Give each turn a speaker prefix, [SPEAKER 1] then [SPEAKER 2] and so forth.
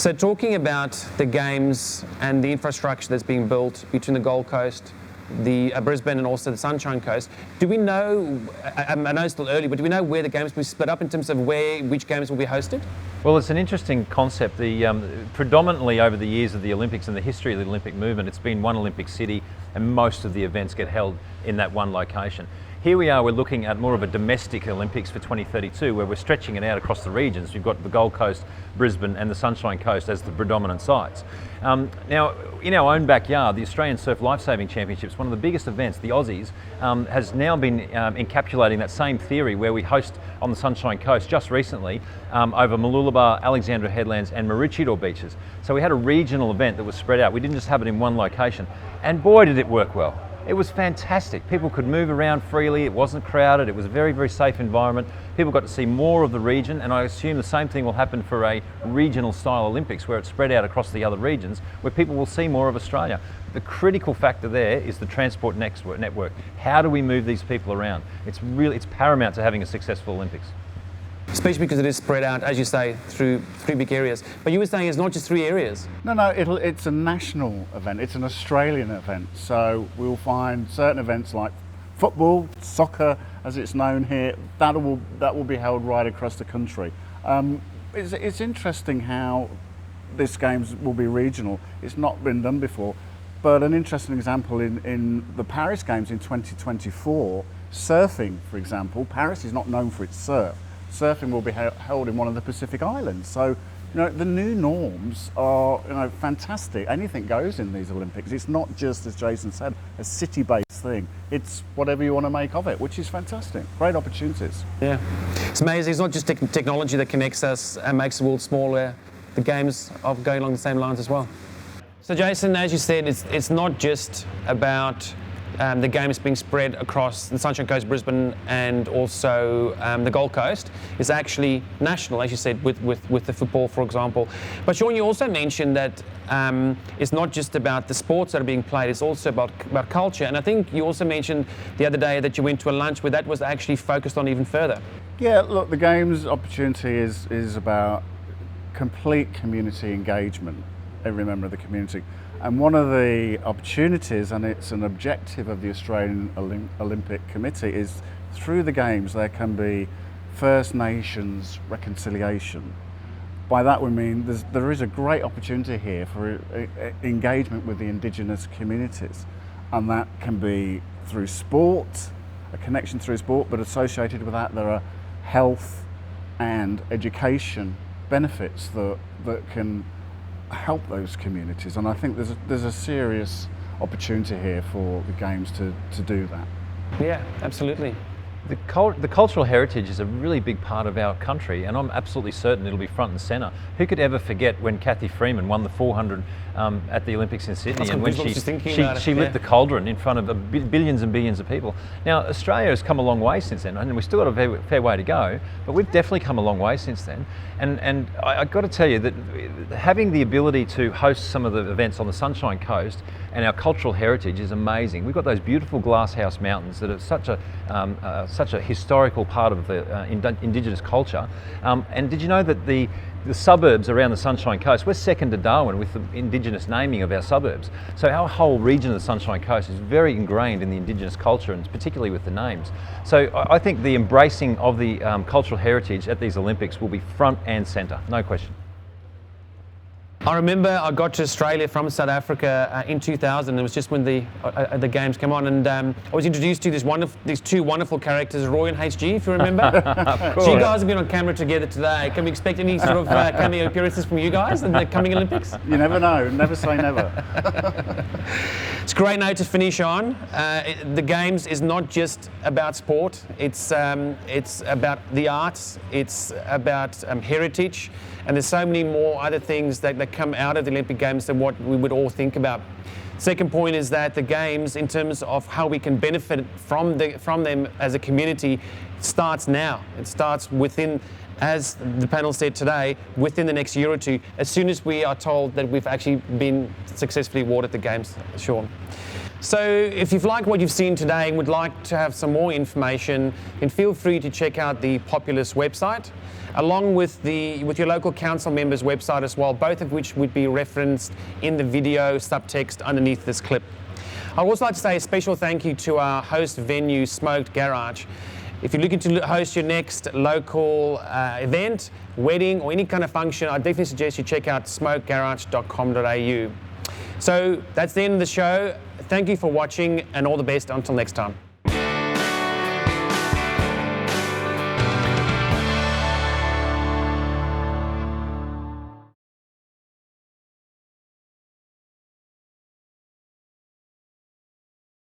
[SPEAKER 1] So talking about the games and the infrastructure that's being built between the Gold Coast, the Brisbane and also the Sunshine Coast, do we know, I know it's still early, but do we know where the games will be split up in terms of which games will be hosted?
[SPEAKER 2] Well, it's an interesting concept. Predominantly over the years of the Olympics and the history of the Olympic movement, it's been one Olympic city and most of the events get held in that one location. Here we are, we're looking at more of a domestic Olympics for 2032 where we're stretching it out across the regions. We've got the Gold Coast, Brisbane and the Sunshine Coast as the predominant sites. Now, in our own backyard, the Australian Surf Lifesaving Championships, one of the biggest events, the Aussies, has now been encapsulating that same theory where we host on the Sunshine Coast just recently over Mooloolaba, Alexandra Headlands and Maroochydore beaches. So we had a regional event that was spread out. We didn't just have it in one location. And boy, did it work well. It was fantastic. People could move around freely, it wasn't crowded, it was a very, very safe environment. People got to see more of the region, and I assume the same thing will happen for a regional style Olympics where it's spread out across the other regions, where people will see more of Australia. The critical factor there is the transport network. How do we move these people around? It's paramount to having a successful Olympics.
[SPEAKER 1] Especially because it is spread out, as you say, through 3 big areas. But you were saying it's not just 3 areas.
[SPEAKER 3] No, it's a national event. It's an Australian event. So we'll find certain events like football, soccer, as it's known here, that will be held right across the country. It's interesting how this games will be regional. It's not been done before. But an interesting example in the Paris Games in 2024, surfing, for example, Paris is not known for its surf. Surfing will be held in one of the Pacific Islands. So, the new norms are, fantastic. Anything goes in these Olympics. It's not just, as Jason said, a city-based thing. It's whatever you want to make of it, which is fantastic. Great opportunities.
[SPEAKER 1] Yeah, it's amazing. It's not just technology that connects us and makes the world smaller. The games are going along the same lines as well. So, Jason, as you said, it's not just about the games being spread across the Sunshine Coast, Brisbane, and also the Gold Coast. Is actually national, as you said, with the football, for example. But Shaun, you also mentioned that it's not just about the sports that are being played, it's also about culture. And I think you also mentioned the other day that you went to a lunch where that was actually focused on even further.
[SPEAKER 3] Yeah, look, the Games opportunity is about complete community engagement, every member of the community. And one of the opportunities, and it's an objective of the Australian Olympic Committee, is through the Games there can be First Nations reconciliation. By that we mean there is a great opportunity here for engagement with the Indigenous communities. And that can be through sport, a connection through sport, but associated with that there are health and education benefits that can help those communities, and I think there's a serious opportunity here for the Games to do that.
[SPEAKER 1] Yeah, absolutely.
[SPEAKER 2] The cultural heritage is a really big part of our country, and I'm absolutely certain it'll be front and centre. Who could ever forget when Kathy Freeman won the 400 at the Olympics in Sydney, and when she lit the cauldron in front of billions and billions of people. Now, Australia has come a long way since then, and we've still got a fair way to go, but we've definitely come a long way since then. And I've got to tell you that having the ability to host some of the events on the Sunshine Coast and our cultural heritage is amazing. We've got those beautiful glasshouse mountains that are such a historical part of the Indigenous culture. And did you know that the suburbs around the Sunshine Coast, we're second to Darwin with the Indigenous naming of our suburbs. So our whole region of the Sunshine Coast is very ingrained in the Indigenous culture, and particularly with the names. So I think the embracing of the cultural heritage at these Olympics will be front and centre, no question.
[SPEAKER 1] I remember I got to Australia from South Africa in 2000. It was just when the Games came on, and I was introduced to these 2 wonderful characters, Roy and HG, if you remember.
[SPEAKER 2] Of course.
[SPEAKER 1] So you guys have been on camera together today. Can we expect any sort of cameo appearances from you guys in the coming Olympics?
[SPEAKER 3] You never know. Never say never.
[SPEAKER 1] It's a great note to finish on. The Games is not just about sport. It's about the arts. It's about heritage. And there's so many more other things that come out of the Olympic Games than what we would all think about. Second point is that the Games, in terms of how we can benefit from them as a community, starts now. It starts within, as the panel said today, within the next year or two, as soon as we are told that we've actually been successfully awarded the Games, Shaun. So if you've liked what you've seen today and would like to have some more information, then feel free to check out the Populous website, along with your local council members' website as well, both of which would be referenced in the video subtext underneath this clip. I'd also like to say a special thank you to our host venue, Smoked Garage. If you're looking to host your next local event, wedding, or any kind of function, I definitely suggest you check out smokegarage.com.au. So that's the end of the show. Thank you for watching, and all the best until next time.